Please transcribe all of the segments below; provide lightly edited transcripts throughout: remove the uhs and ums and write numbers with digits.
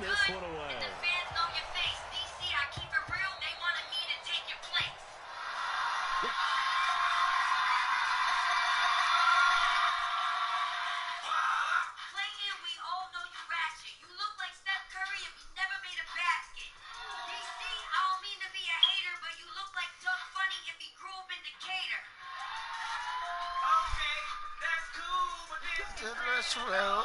this one away. And the fans know your face. DC, I keep it real. They wanted me to take your place. Playing, we all know you ratchet. You look like Steph Curry if he never made a basket. DC, I don't mean to be a hater, but you look like Doug Funny if he grew up in Decatur. Okay, that's cool, but this is real.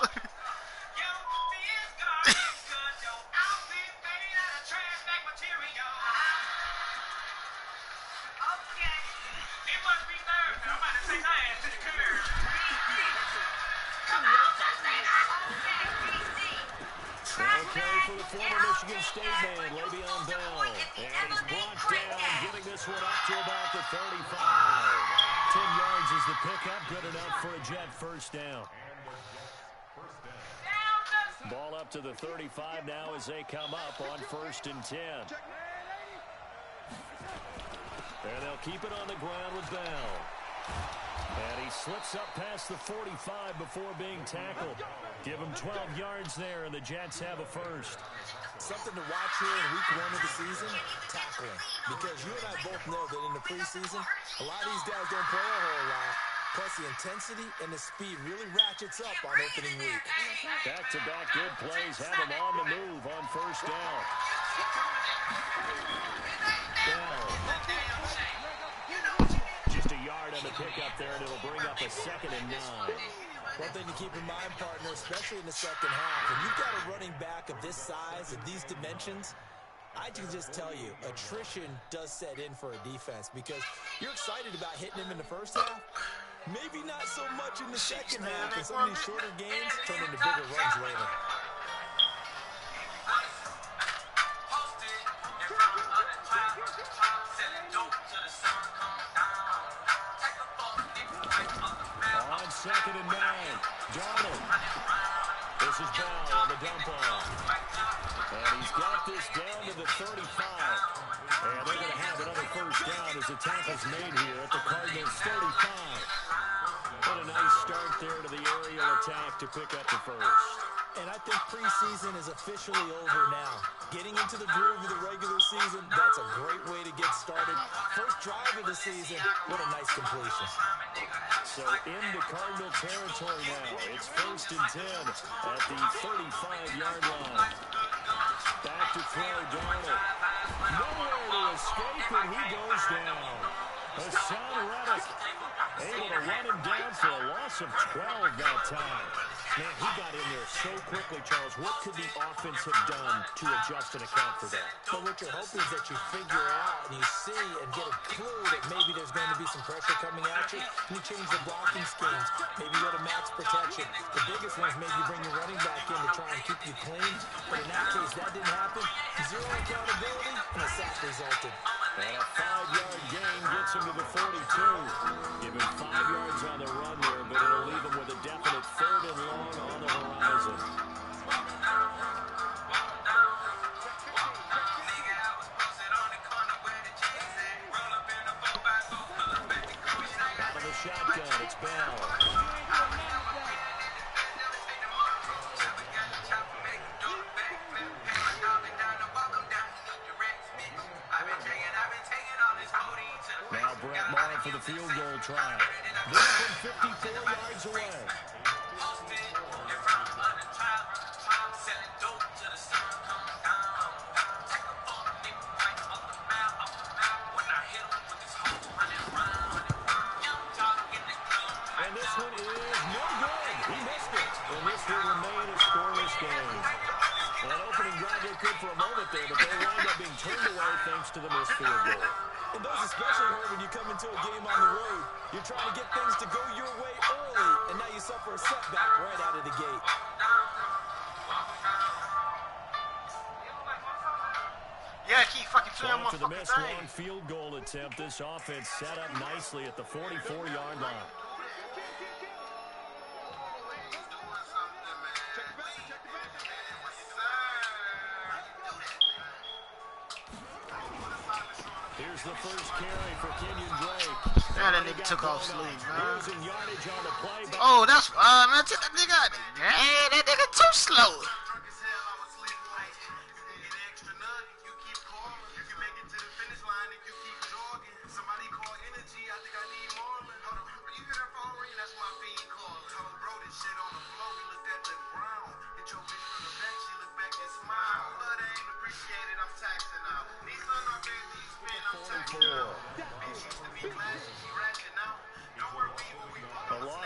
Okay for the former Michigan State man, Le'Veon Bell. And he's brought down, getting this one up to about the 35. 10 yards is the pickup, good enough for a Jet first down. Ball up to the 35 now as they come up on 1st and 10. And they'll keep it on the ground with Bell. And he slips up past the 45 before being tackled. Give him 12 yards there, and the Jets have a first. Something to watch here in week 1 of the season, tackling. Because you and I both know that in the preseason, a lot of these guys don't play a whole lot. Plus, the intensity and the speed really ratchets up on opening week. Back-to-back good plays have him on the move on 1st down. Bell. Just a yard on the pickup there, and it'll bring up a 2nd and 9. One thing to keep in mind, partner, especially in the second half, when you've got a running back of this size, of these dimensions, I can just tell you, attrition does set in for a defense because you're excited about hitting him in the first half. Maybe not so much in the second half, and some of these shorter games turn into bigger runs later. On 2nd and 9, Donald. This is Bell on the dump off. And he's got this down to the 35. And they're going to have another first down as the tackle's made here at the Cardinals' 35. What a nice start there to the aerial attack to pick up the first. And I think preseason is officially over now. Getting into the groove of the regular season, that's a great way to get started. First drive of the season, what a nice completion. So into Cardinal territory now. It's 1st and 10 at the 35-yard line. Back to throw, Donald. Nowhere to escape, and he goes down. Hassan Reddick able to run him down for a loss of 12 that time. Man, he got in there so quickly, Charles. What could the offense have done to adjust and account for that? But what you're hoping is that you figure out and you see and get a clue that maybe there's going to be some pressure coming at you, and you change the blocking schemes. Maybe go to max protection. The biggest one is maybe bring your running back in to try and keep you clean. But in that case, that didn't happen. Zero accountability, and a sack resulted. And a 5-yard gain gets him to the 42. Give him 5 yards on the run there, but it'll leave him with a definite 3rd and long on the horizon. Out of the shotgun, it's Bell. Now Brett Maher for the field goal try. This from 54 yards away. And this one is no good. He missed it. And this will remain a scoreless game. An opening drive looked good for a moment there, but they wind up being turned away thanks to the missed field goal. And those especially hurt when you come into a game on the road. You're trying to get things to go your way early, and now you suffer a setback right out of the gate. Yeah, keep fucking playing After the motherfucking missed thing. long field goal attempt, this offense set up nicely at the 44-yard line. Here's the first carry for Kenyon Drake. Yeah, that nigga took off sleep, man. Losing yardage on the play, but Oh, that's man, that nigga. Hey, that nigga too slow.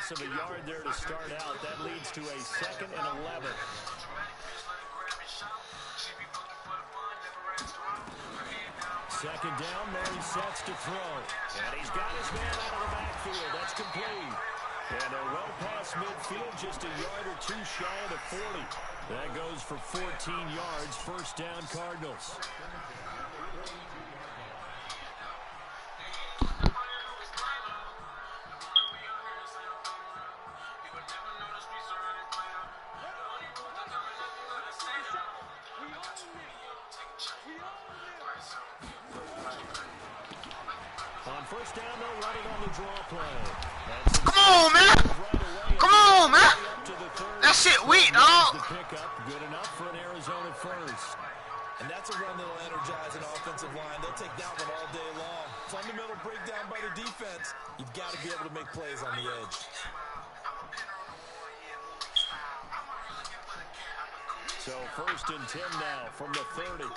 loss of a yard there to start out. That leads to a 2nd and 11. Second down, Murray sets to throw. And he's got his man out of the backfield. That's complete. And they're well past midfield, just a yard or two shy of the 40. That goes for 14 yards, first down Cardinals. On first down, they'll run it on the draw play. Come on, man. Come on, man. That shit weak, dog. The pickup, good enough for an Arizona first. And that's a run that'll energize an offensive line. They'll take that one all day long. Fundamental breakdown by the defense. You've got to be able to make plays on the edge. So first and 10 now from the 30.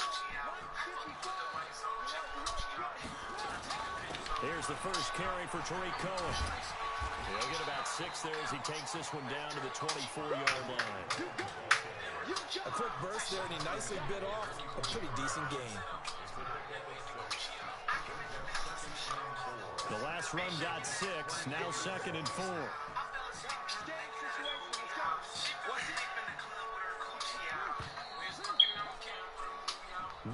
Here's the first carry for Tariq Cohen. He'll get about 6 there as he takes this one down to the 24-yard line. A quick burst there, and he nicely bit off a pretty decent gain. The last run got 6, now 2nd and 4.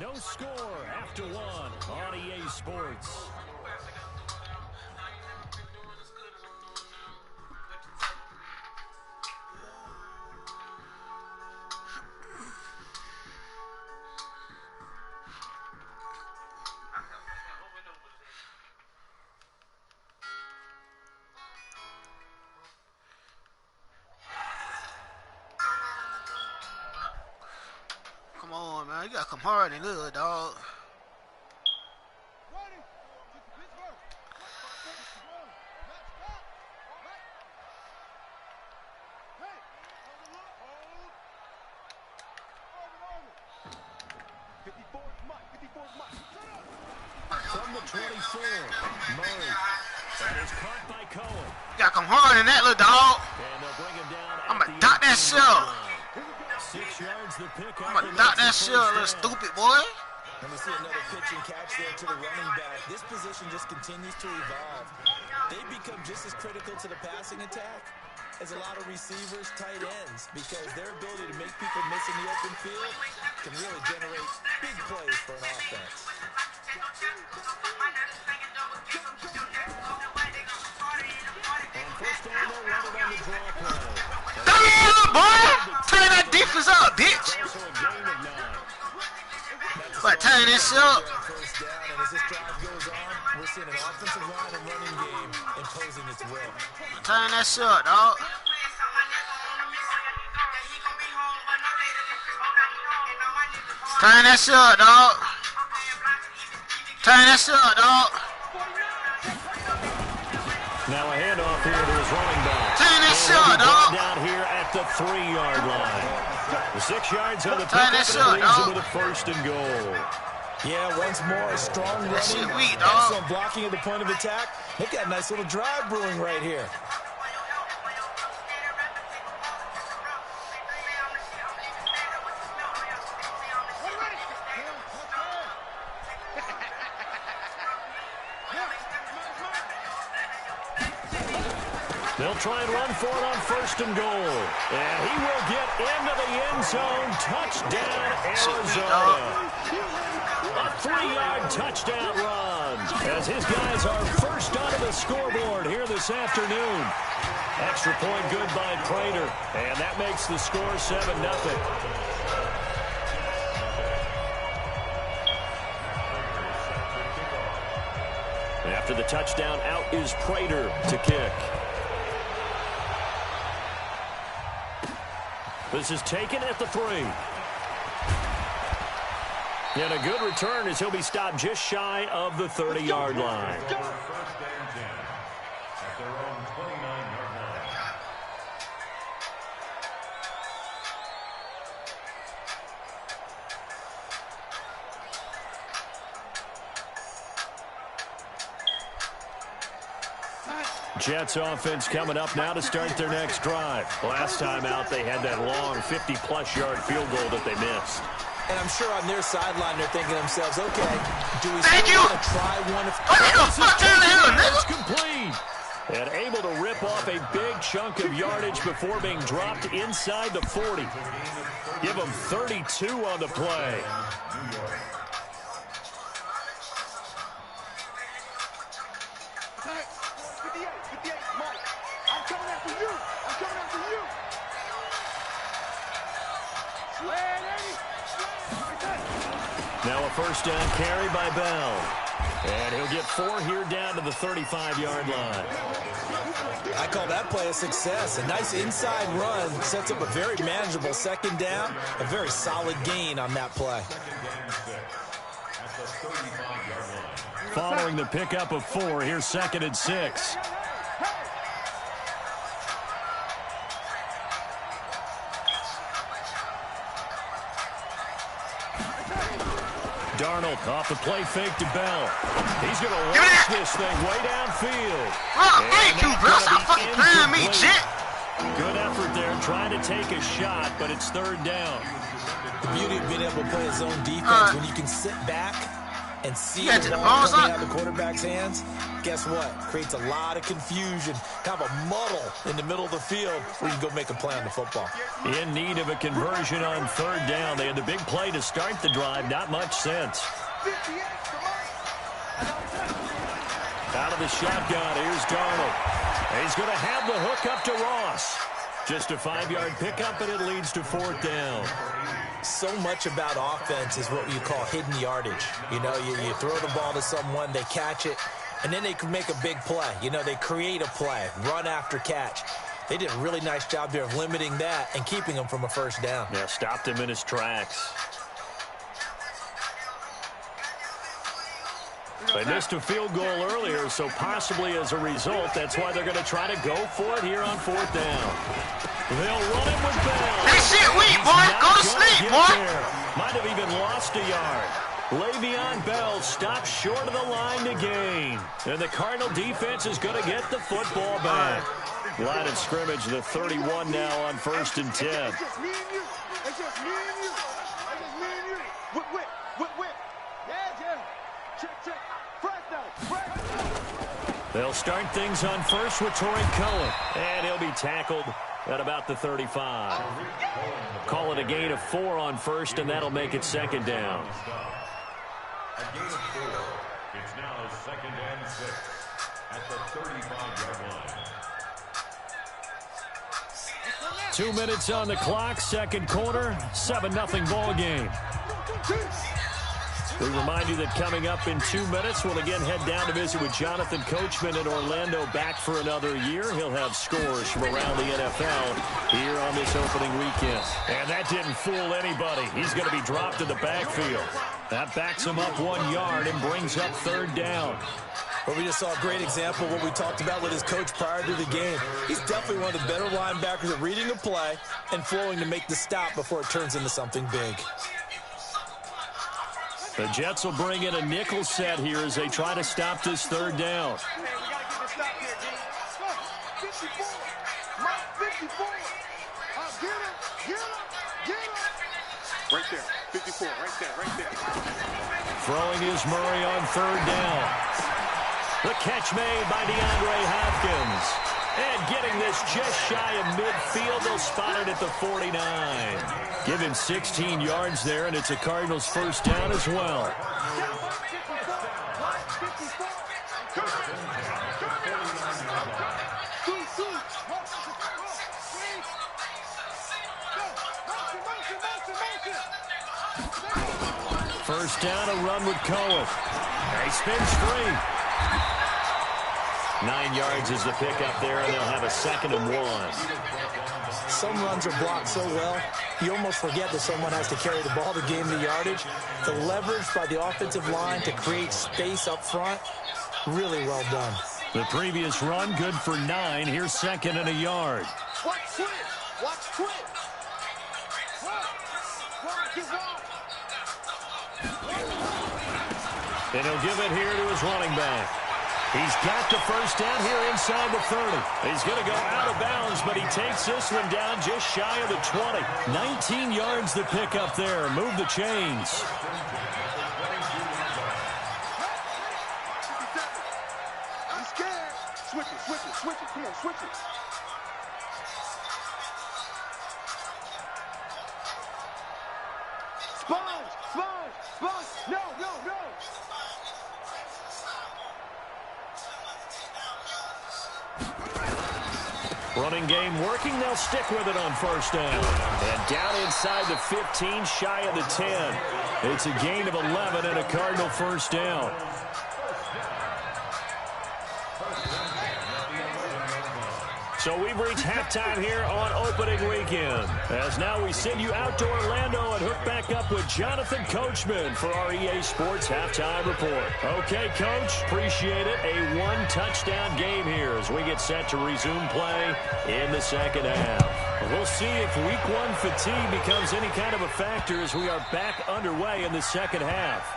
No score after 1 on EA Sports. Come on, man. You gotta come hard and good, dog. From the 24, Murray. That is caught by Cohen. You gotta come hard in that little dog. And they'll bring him down. I'ma dot that shit up. 6 yards the pick. I'ma dot that shit up, little stupid boy. And we see another pitch and catch there to the running back. This position just continues to evolve. They become just as critical to the passing attack as a lot of receivers, tight ends, because their ability to make people miss in the open field can really generate big plays for an offense. On first down, they'll run it on the draw play. Damn, boy! Turn that defense up, bitch. Also a gain of 9. But turn that shit up. First down, and as this drive goes on, we're seeing an offensive line and running game imposing its will. Turn that shit up, dog. Turn that shit up, dog. Turn that shit up, dog. Now a handoff here to his running back. Turn that shit And up, he'll be brought dog. down here at the 3-yard line. The 6 yards on the Turn pickup, that shit and it up, leaves him dog. with a first and goal. Yeah, once more, a strong running. shit weak, dog. Excellent blocking at the point of attack. They've got a nice little drive brewing right here. They'll try and run for it on first and goal. And he will get into the end zone. Touchdown, Arizona. A 3-yard touchdown run as his guys are first onto the scoreboard here this afternoon. Extra point good by Prater. And that makes the score 7-0. After the touchdown, out is Prater to kick. This is taken at the 3. And a good return as he'll be stopped just shy of the 30-yard line. Jets offense coming up now to start their next drive. Last time out, they had that long 50-plus yard field goal that they missed. And I'm sure on their sideline they're thinking to themselves, okay, do we Thank still you. want to try one? What the fuck down the hill, It's nigga? complete. And able to rip off a big chunk of yardage before being dropped inside the 40. Give them 32 on the play. Now a first down carry by Bell. And he'll get 4 here down to the 35-yard line. I call that play a success. A nice inside run sets up a very manageable second down. A very solid gain on that play. Following the pickup of 4, here's 2nd and 6. Darnold off the play fake to Bell. He's going to launch this thing way downfield. Oh, thank you, bro. Stop fucking playing me, shit. Good effort there, trying to take a shot, but it's 3rd down. The beauty of being able to play his own defense, when you can sit back and see Yeah, the the ball ball's coming up. out of the quarterback's hands, guess what? Creates a lot of confusion, kind of a muddle in the middle of the field where you can go make a play on the football. In need of a conversion on 3rd down. They had the big play to start the drive. Not much sense. Out of the shotgun, here's Darnold. He's going to have the hook up to Ross. Just a 5-yard pickup, and it leads to 4th down. So much about offense is what you call hidden yardage. You know, you throw the ball to someone, they catch it, and then they can make a big play. You know, they create a play, run after catch. They did a really nice job there of limiting that and keeping him from a first down. Yeah, stopped him in his tracks. They missed a field goal earlier, so possibly as a result, that's why they're going to try to go for it here on 4th down. They'll run it with Bell. That shit weak, boy. Go to sleep, boy. Might have even lost a yard. Le'Veon Bell stops short of the line to gain. And the Cardinal defense is going to get the football back. Line of scrimmage, the 31 now on 1st and 10. They'll start things on 1st with Torrey Cohen. And he'll be tackled at about the 35. Call it a gain of 4 on 1st, and that'll make it 2nd down. A gain of 4. It's now 2nd and 6 at the 35-yard line. 2 minutes on the clock, 2nd quarter, 7-0 ball game. We remind you that coming up in 2 minutes, we'll again head down to visit with Jonathan Coachman in Orlando, back for another year. He'll have scores from around the NFL here on this opening weekend. And that didn't fool anybody. He's going to be dropped in the backfield. That backs him up 1 yard and brings up 3rd down. Well, we just saw a great example of what we talked about with his coach prior to the game. He's definitely one of the better linebackers at reading a play and flowing to make the stop before it turns into something big. The Jets will bring in a nickel set here as they try to stop this 3rd down. Right there, 54, right there. Throwing is Murray on 3rd down. The catch made by DeAndre Hopkins. And getting this just shy of midfield, they'll spot it at the 49. Give him 16 yards there, and it's a Cardinals 1st down as well. First down, a run with Cohen. He spins free. 9 yards is the pickup there, and they'll have a 2nd and 1. Some runs are blocked so well, you almost forget that someone has to carry the ball to gain the yardage. The leverage by the offensive line to create space up front, really well done. The previous run, good for 9. Here's 2nd and a yard. Watch quick. And he'll give it here to his running back. He's got the first down here inside the 30. He's going to go out of bounds, but he takes this one down just shy of the 20. 19 yards to pick up there. Move the chains. I'm scared. Switch it, switch it, switch it. Come on, switch it. Sponge, sponge, sponge. No, no, no. Running game working. They'll stick with it on first down. And down inside the 15, shy of the 10. It's a gain of 11 and a Cardinal first down. So we've reached halftime here on opening weekend. As now we send you out to Orlando and hook back up with Jonathan Coachman for our EA Sports Halftime Report. Okay, Coach, appreciate it. A one-touchdown game here as we get set to resume play in the second half. We'll see if week one fatigue becomes any kind of a factor as we are back underway in the second half.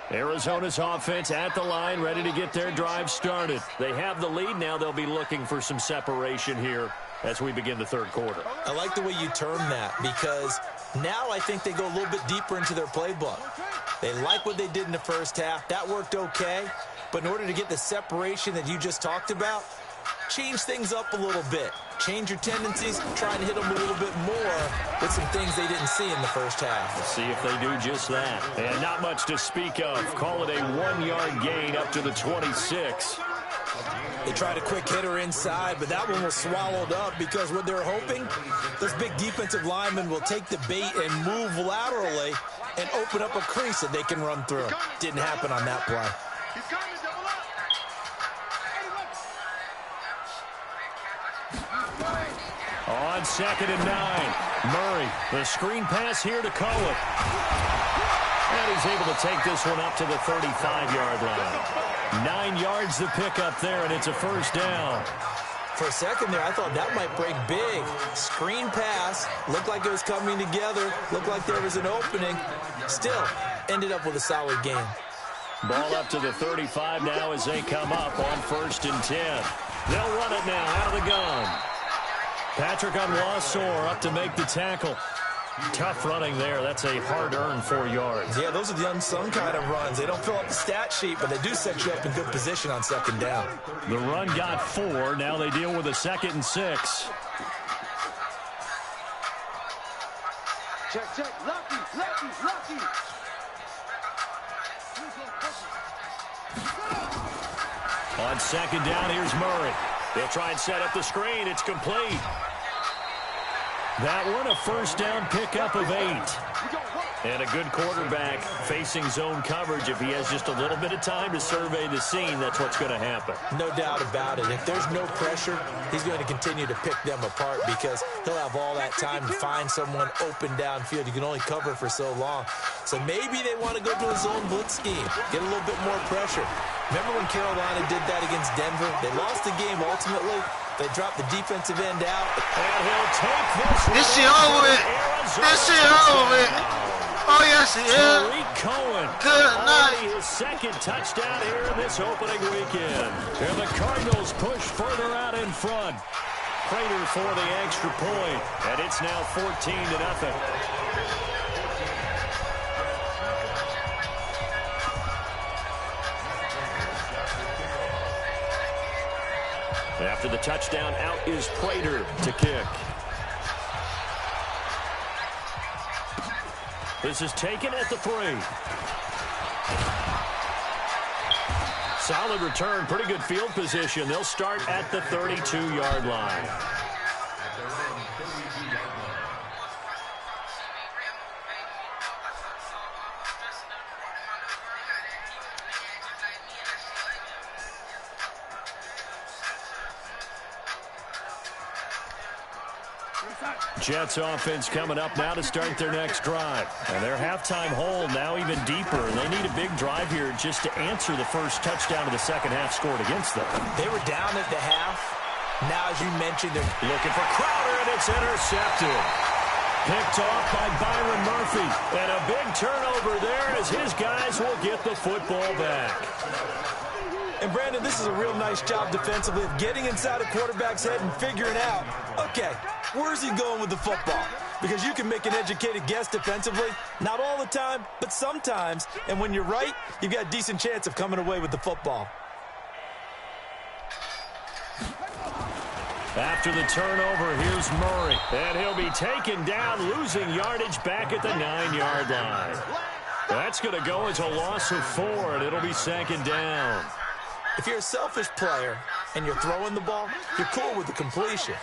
Arizona's offense at the line, ready to get their drive started. They have the lead now. They'll be looking for some separation here as we begin the third quarter. I like the way you term that because now I think they go a little bit deeper into their playbook. They like what they did in the first half. That worked okay. But in order to get the separation that you just talked about, change things up a little bit. Change your tendencies, try and hit them a little bit more with some things they didn't see in the first half. We'll see if they do just that. And not much to speak of. Call it a 1-yard gain up to the 26. They tried a quick hitter inside, but that one was swallowed up because what they're hoping, those big defensive linemen will take the bait and move laterally and open up a crease that they can run through. Didn't happen on that play. On 2nd and 9, Murray, the screen pass here to Cohen. And he's able to take this one up to the 35-yard line. 9 yards to pick up there, and it's a first down. For a second there, I thought that might break big. Screen pass, looked like it was coming together, looked like there was an opening. Still, ended up with a solid game. Ball up to the 35 now as they come up on 1st and 10. They'll run it now out of the gun. Patrick Onwuasor up to make the tackle. Tough running there. That's a hard-earned 4 yards. Yeah, those are the unsung kind of runs. They don't fill up the stat sheet, but they do set you up in good position on 2nd down. The run got 4. Now they deal with a 2nd and 6. Check, check. Lucky, lucky, lucky. On 2nd down, here's Murray. They'll try and set up the screen. It's complete. That one, a first down pickup of 8. And a good quarterback facing zone coverage. If he has just a little bit of time to survey the scene, that's what's going to happen. No doubt about it. If there's no pressure, he's going to continue to pick them apart because he'll have all that time to find someone open downfield. You can only cover for so long. So maybe they want to go to a zone blitz scheme, get a little bit more pressure. Remember when Carolina did that against Denver? They lost the game ultimately. They dropped the defensive end out. And he'll take this. This shit over with. This shit over with. Oh, yes, it is. Tariq Cohen. Good night. Already his 2nd touchdown here in this opening weekend. And the Cardinals push further out in front. Prater for the extra point. And it's now 14-0. After the touchdown, out is Prater to kick. This is taken at the 3. Solid return, pretty good field position. They'll start at the 32-yard line. Jets offense coming up now to start their next drive. And their halftime hole now even deeper. And they need a big drive here just to answer the first touchdown of the second half scored against them. They were down at the half. Now, as you mentioned, they're looking for Crowder, and it's intercepted. Picked off by Byron Murphy. And a big turnover there as his guys will get the football back. And, Brandon, this is a real nice job defensively of getting inside a quarterback's head and figuring out, okay, where's he going with the football? Because you can make an educated guess defensively. Not all the time, but sometimes. And when you're right, you've got a decent chance of coming away with the football. After the turnover, here's Murray. And he'll be taken down, losing yardage back at the 9-yard line. That's going to go as a loss of 4, and it'll be second down. If you're a selfish player and you're throwing the ball, you're cool with the completion.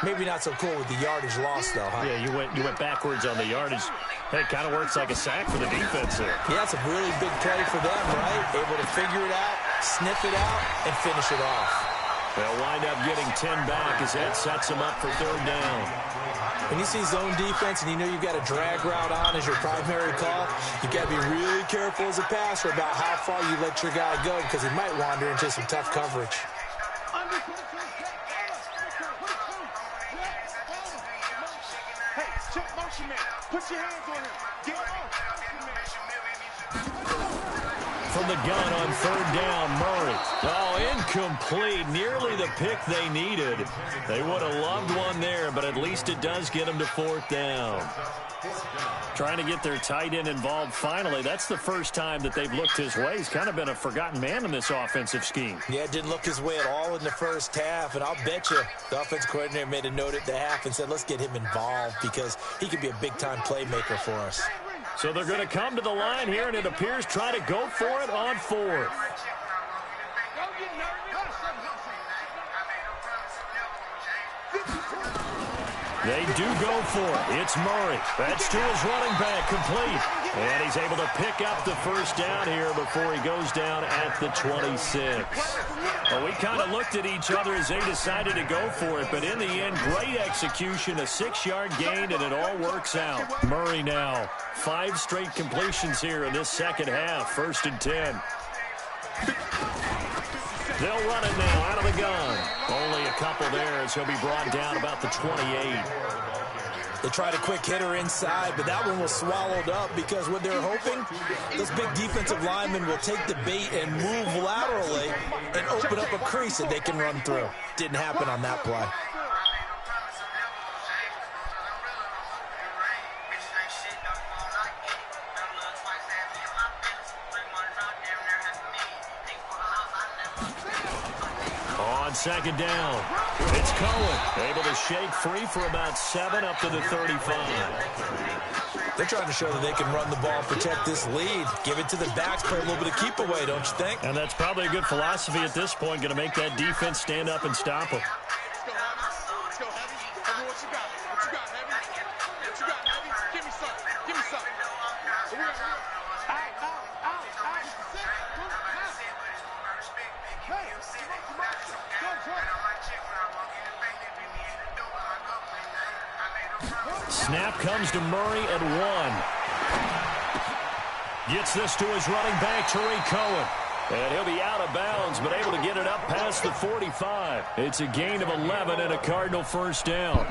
Maybe not so cool with the yardage loss, though, huh? Yeah, you went backwards on the yardage. Hey, it kind of works like a sack for the defense there. Yeah, it's a really big play for them, right? Able to figure it out, sniff it out, and finish it off. They'll wind up getting 10 back as that sets them up for third down. When you see zone defense and you know you've got a drag route on as your primary call, you've got to be really careful as a passer about how far you let your guy go because he might wander into some tough coverage. Hey, check motion man. Put your hands on him. Get off. From the gun on third down, Murray. Oh, incomplete. Nearly the pick they needed. They would have loved one there, but at least it does get them to fourth down. Trying to get their tight end involved finally. That's the first time that they've looked his way. He's kind of been a forgotten man in this offensive scheme. Yeah, it didn't look his way at all in the first half, and I'll bet you the offensive coordinator made a note at the half and said, let's get him involved because he could be a big-time playmaker for us. So they're going to come to the line here, and it appears try to go for it on fourth. They do go for it. It's Murray. That's to his running back, complete. And he's able to pick up the first down here before he goes down at the 26. Well, we kind of looked at each other as they decided to go for it, but in the end, great execution, a 6-yard gain, and it all works out. Murray now, 5 straight completions here in this second half, 1st and 10. They'll run it now out of the gun. Only a couple there as he'll be brought down about the 28. They tried a quick hitter inside, but that one was swallowed up because what they're hoping, those big defensive linemen will take the bait and move laterally and open up a crease that they can run through. Didn't happen on that play. On second down, it's Cohen, able to shake free for about 7 up to the 35. They're trying to show that they can run the ball, protect this lead, give it to the backs, play a little bit of keep away, don't you think? And that's probably a good philosophy at this point, going to make that defense stand up and stop them. Let's go, Heavy. Heavy, what you got? What you got, Heavy? What you got, Heavy? Give me something. Give me something. Snap comes to Murray at 1. Gets this to his running back, Tariq Cohen. And he'll be out of bounds, but able to get it up past the 45. It's a gain of 11 and a Cardinal first down.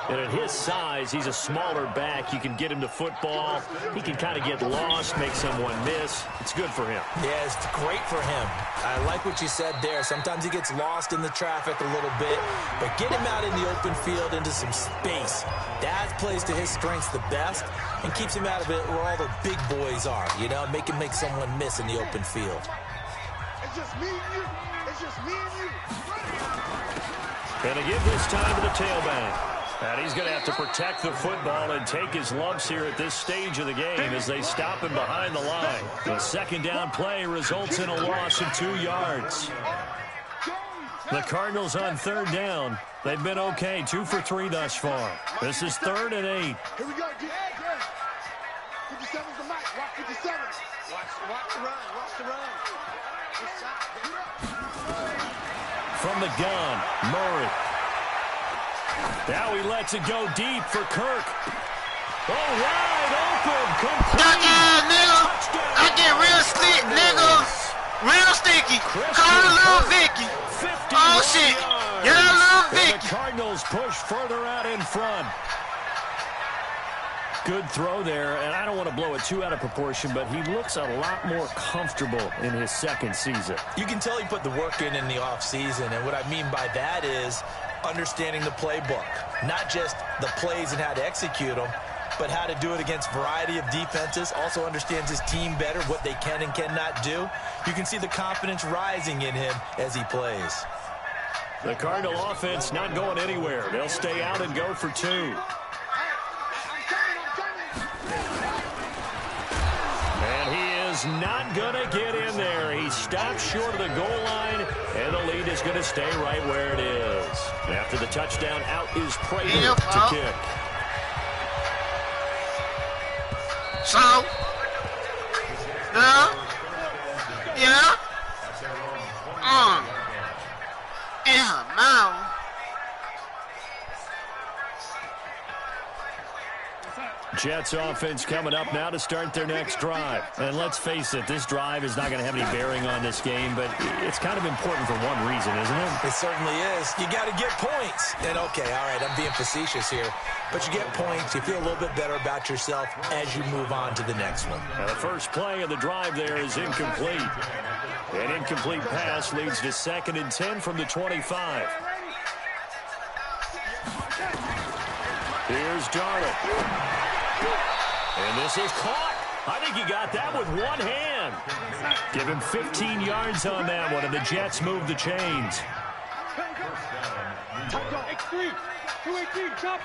And at his size, he's a smaller back. You can get him to football. He can kind of get lost, make someone miss. It's good for him. Yeah, it's great for him. I like what you said there. Sometimes he gets lost in the traffic a little bit, but get him out in the open field into some space. That plays to his strengths the best and keeps him out of it where all the big boys are, you know, make someone miss in the open field. It's just me and you. It's just me and you. And to give this time to the tailback. And he's going to have to protect the football and take his lumps here at this stage of the game as they stop him behind the line. The second down play results in a loss of 2 yards. The Cardinals on third down. They've been okay, 2 for 3 thus far. This is 3rd and 8. Here we go, D. 57's the mic. Watch 57. Watch the run. Watch the run. From the gun, Murray. Now he lets it go deep for Kirk. Oh, wide open. Yeah, nigga. I get real slick, nigga. Real sticky. Call it Little Vicky. Oh, shit. Yeah, Little Vicky. The Cardinals push further out in front. Good throw there, and I don't want to blow it too out of proportion, but he looks a lot more comfortable in his second season. You can tell he put the work in the offseason, and what I mean by that is understanding the playbook. Not just the plays and how to execute them, but how to do it against a variety of defenses. Also understands his team better, what they can and cannot do. You can see the confidence rising in him as he plays. The Cardinal offense not going anywhere. They'll stay out and go for two. And he is not going to get in there. He stopped short of the goal line, and the lead is going to stay right where it is. After the touchdown, out is Prater to kick. So, yeah. In her mouth. Jets offense coming up now to start their next drive. And let's face it, this drive is not going to have any bearing on this game, but it's kind of important for one reason, isn't it? It certainly is. You got to get points. And, okay, all right, I'm being facetious here. But you get points. You feel a little bit better about yourself as you move on to the next one. Now the first play of the drive there is incomplete. An incomplete pass leads to 2nd and 10 from the 25. Here's Darnold. And this is caught. I think he got that with one hand. Give him 15 yards on that one, and the Jets move the chains. X3, 218, chop.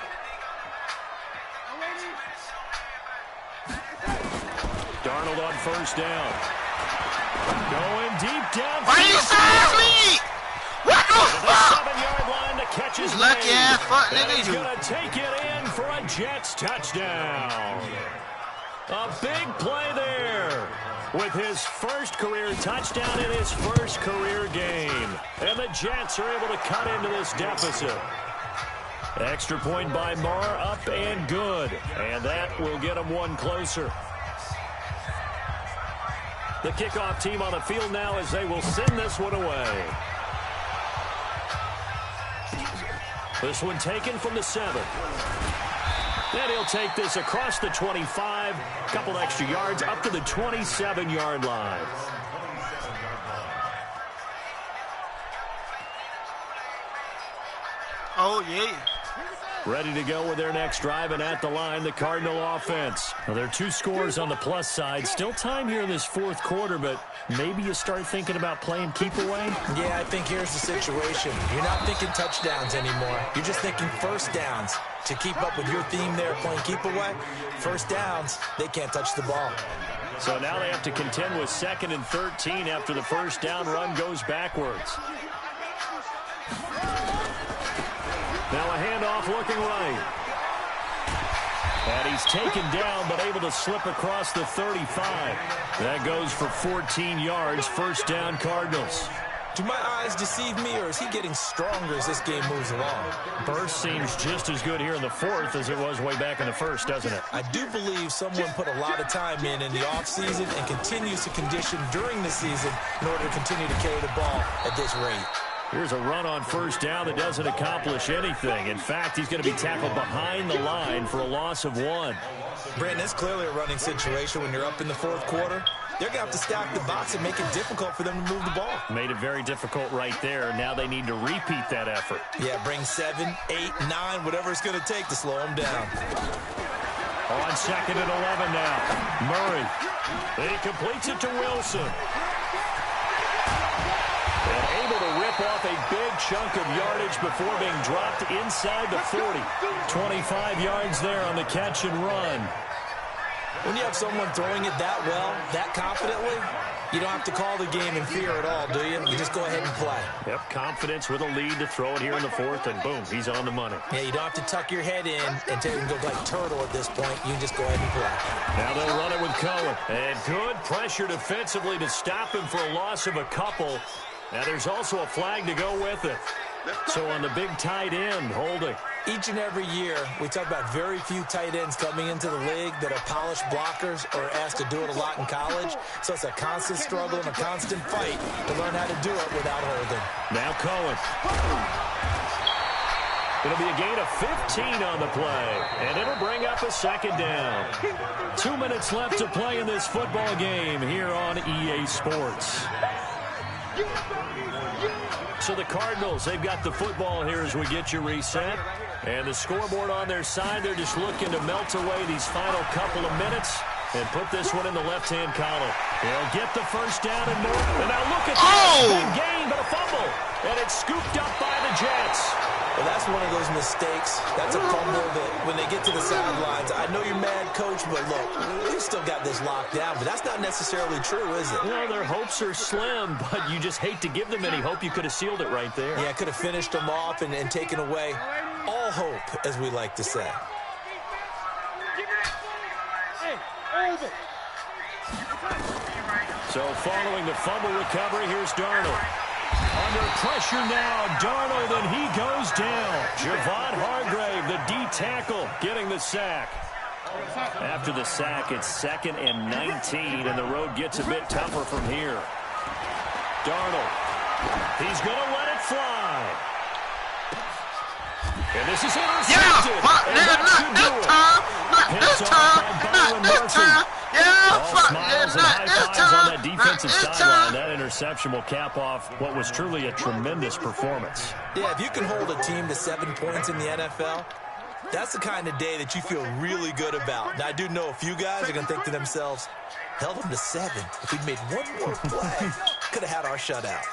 Darnold on first down. Going deep down. Why you size me? What the fuck? 7-yard line to catch his Lucky ass fuck nigga. He's going to take it in for a Jets touchdown. A big play there with his first career touchdown in his first career game. And the Jets are able to cut into this deficit. Extra point by Marr, up and good. And that will get them one closer. The kickoff team on the field now as they will send this one away. This one taken from the 7. And he'll take this across the 25, couple extra yards up to the 27-yard line. Oh, yeah. Ready to go with their next drive, and at the line, the Cardinal offense. Well, there are 2 scores on the plus side. Still time here in this 4th quarter, but maybe you start thinking about playing keep away? Yeah, I think here's the situation. You're not thinking touchdowns anymore. You're just thinking first downs. To keep up with your theme there, playing keep away, first downs, they can't touch the ball. So now they have to contend with 2nd and 13 after the first down run goes backwards. Now a handoff looking right. And he's taken down but able to slip across the 35. That goes for 14 yards. First down, Cardinals. Do my eyes deceive me, or is he getting stronger as this game moves along? Burst seems just as good here in the 4th as it was way back in the 1st, doesn't it? I do believe someone put a lot of time in the offseason and continues to condition during the season in order to continue to carry the ball at this rate. Here's a run on first down that doesn't accomplish anything. In fact, he's going to be tackled behind the line for a loss of 1. Brandon, it's clearly a running situation when you're up in the 4th quarter. They're going to have to stack the box and make it difficult for them to move the ball. Made it very difficult right there. Now they need to repeat that effort. Yeah, bring 7, 8, 9, whatever it's going to take to slow them down. On 2nd and 11 now. Murray. He completes it to Wilson. And able to rip off a big chunk of yardage before being dropped inside the 40. 25 yards there on the catch and run. When you have someone throwing it that well, that confidently, you don't have to call the game in fear at all, do you? You just go ahead and play. Yep, confidence with a lead to throw it here in the 4th, and boom, he's on the money. Yeah, you don't have to tuck your head in and go like turtle at this point. You can just go ahead and play. Now they'll run it with Cohen. And good pressure defensively to stop him for a loss of a couple. Now there's also a flag to go with it. So on the big tight end, holding. Each and every year, we talk about very few tight ends coming into the league that are polished blockers or asked to do it a lot in college. So it's a constant struggle and a constant fight to learn how to do it without holding. Now Cohen. It'll be a gain of 15 on the play, and it'll bring up a second down. 2 minutes left to play in this football game here on EA Sports. So the Cardinals, they've got the football here as we get you reset. And the scoreboard on their side, they're just looking to melt away these final couple of minutes and put this one in the left-hand column. They'll get the first down and more. And now look at that. Big gain, but a fumble. And it's scooped up by the Jets. Well, that's one of those mistakes. That's a fumble that when they get to the sidelines, I know you're mad, Coach, but look, we've still got this locked down. But that's not necessarily true, is it? Well, their hopes are slim, but you just hate to give them any hope. You could have sealed it right there. Yeah, could have finished them off and taken away all hope, as we like to say. So following the fumble recovery, here's Darnold. Under pressure now, Darnold, and he goes down. Javon Hargrave, the D tackle, getting the sack. After the sack, it's 2nd and 19, and the road gets a bit tougher from here. Darnold, he's going to let it fly. And this is intercepted. Yeah, not this time. Not this time. Not this time. Yeah, smiles and high fives on that defensive sideline. That interception will cap off what was truly a tremendous performance. Yeah, if you can hold a team to 7 points in the NFL, that's the kind of day that you feel really good about. Now, I do know a few guys are going to think to themselves, held them to 7. If we'd made one more play, could have had our shutout.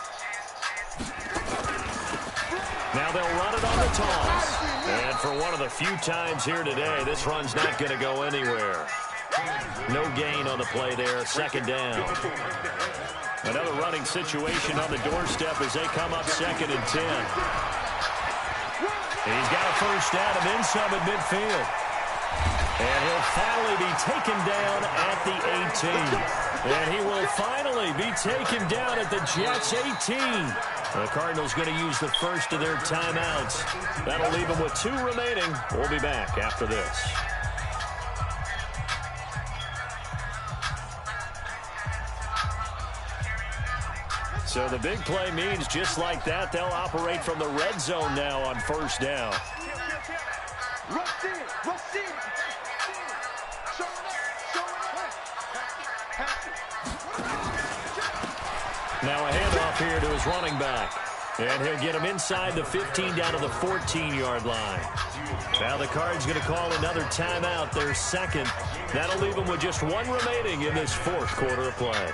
Now they'll run it on the toss. And for one of the few times here today, this run's not going to go anywhere. No gain on the play there, 2nd down. Another running situation on the doorstep as they come up 2nd and 10. He's got a first down and then some at midfield. And he'll finally be taken down at the 18. And he will finally be taken down at the Jets' 18. The Cardinals going to use the first of their timeouts. That'll leave them with 2 remaining. We'll be back after this. So the big play means just like that, they'll operate from the red zone now on first down. Now a handoff here to his running back. And he'll get him inside the 15 down to the 14-yard line. Now the Cards going to call another timeout, their 2nd. That'll leave them with just 1 remaining in this 4th quarter of play.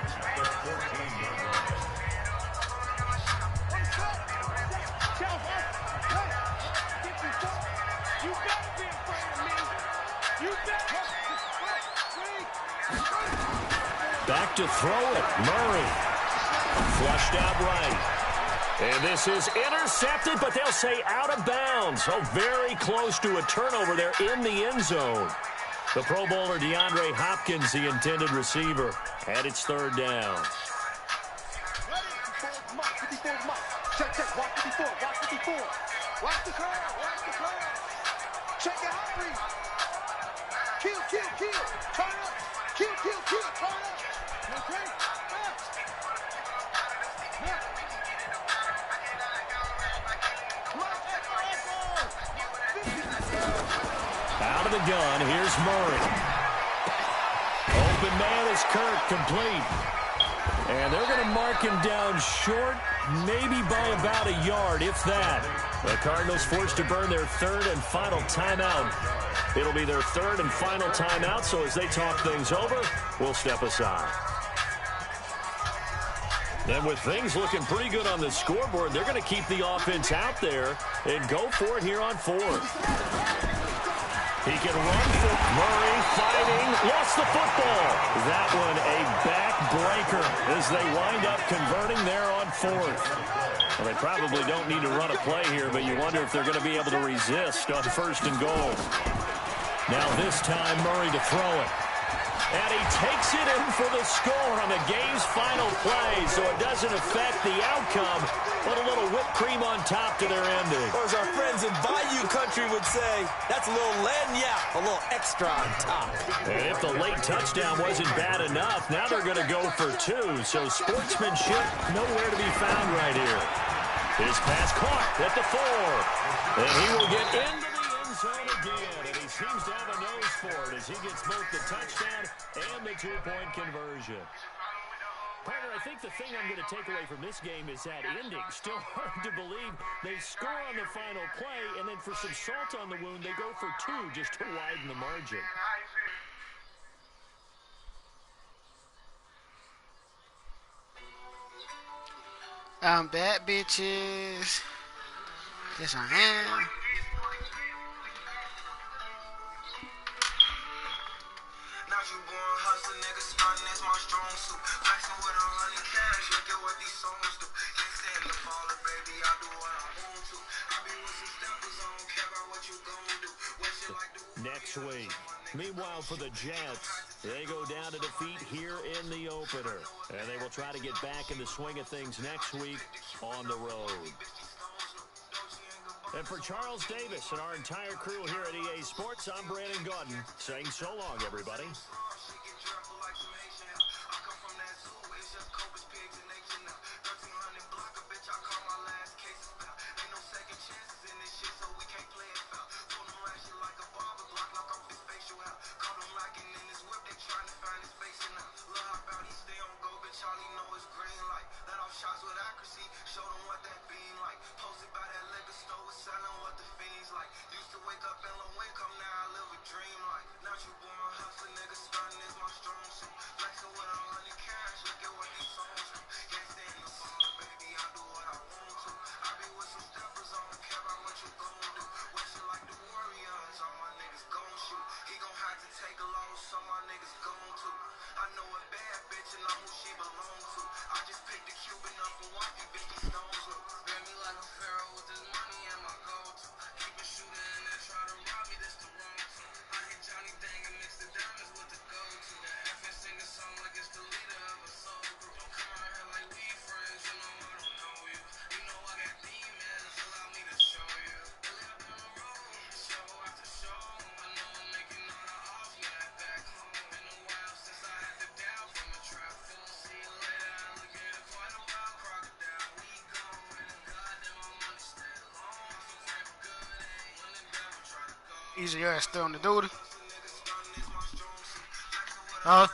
Back to throw it, Murray. Flushed out right. And this is intercepted, but they'll say out of bounds. So very close to a turnover there in the end zone. The Pro Bowler DeAndre Hopkins, the intended receiver, at its 3rd down. Check, watch 54, watch 54. Watch the crowd, watch the crowd. Check it out, please. Kill, turn up. Kill, turn up. Okay? Out of the gun, here's Murray. Open man is Kirk, complete. And they're going to mark him down short, maybe by about a yard, if that. The Cardinals forced to burn their 3rd and final timeout. It'll be their 3rd and final timeout, so as they talk things over, we'll step aside. And with things looking pretty good on the scoreboard, they're going to keep the offense out there and go for it here on 4th. He can run for Murray, fighting, lost the football. That one a backbreaker as they wind up converting there on 4th. Well, they probably don't need to run a play here, but you wonder if they're going to be able to resist on 1st and goal. Now this time Murray to throw it. And he takes it in for the score on the game's final play, so it doesn't affect the outcome, but a little whipped cream on top to their ending. Or as our friends in Bayou Country would say, that's a little lagniappe, a little extra on top. And if the late touchdown wasn't bad enough, now they're going to go for two, so sportsmanship nowhere to be found right here. His pass caught at the 4, and he will get into the end zone again, and he seems to have a nose for it as he gets both the touchdown and the two-point conversion. Partner, I think the thing I'm going to take away from this game is that ending. Still hard to believe they score on the final play, and then for some salt on the wound, they go for two just to widen the margin. I'm bad, bitches. Yes, I am. Next week. Meanwhile, for the Jets, they go down to defeat here in the opener. And they will try to get back in the swing of things next week on the road. And for Charles Davis and our entire crew here at EA Sports, I'm Brandon Gaudin saying so long, everybody. Easy your ass still on the duty. Huh?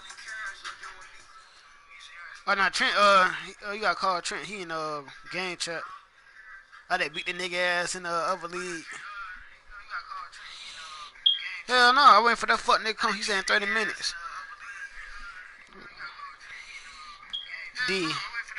Oh, no, Trent, you gotta call Trent. He in game chat. I did beat the nigga ass in the other league. Hell no, I waiting for that fuck nigga come. He said in 30 minutes. D.